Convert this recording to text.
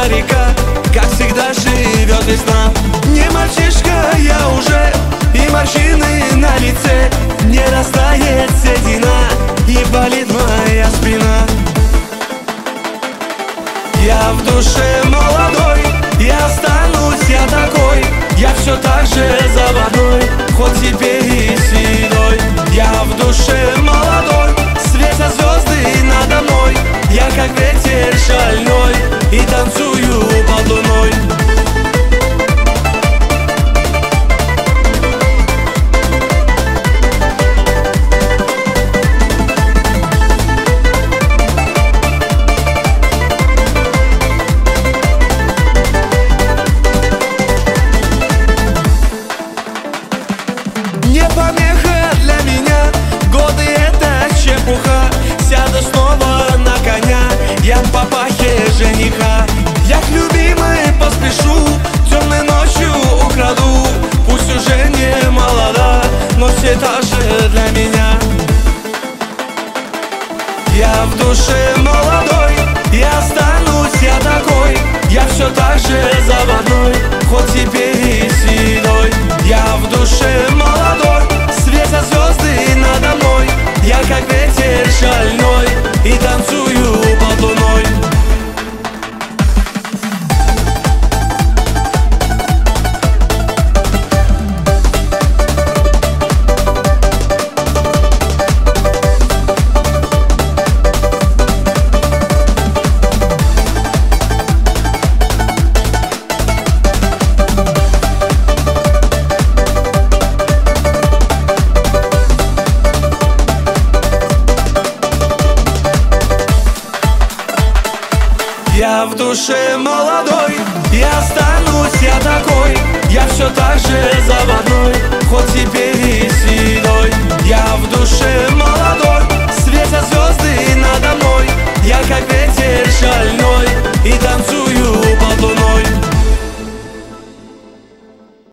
река, как всегда живет весна. Не мальчишка я уже, и морщины на лице, не растает седина, и болит моя спина. Я в душе молодой, и останусь я такой. Я все так же заводной, хоть теперь и седой. Я в душе молодой, светят звезды надо мной. Я как ветер шальной, и танцую под луной. Не помеха для меня, годы это чепуха. Сяду снова на коня, я в папахе жениха. Я к любимой поспешу, темной ночью украду. Пусть уже не молода, но все та же для меня. Я в душе молодой, и останусь я такой. Я все так же заводной, хоть теперь и седой. Я в душе молодой, светят звезды надо мной. Я как ветер шальной, и танцую под луной. Я в душе молодой, и останусь я такой. Я все так же заводной, хоть теперь и седой. Я в душе молодой.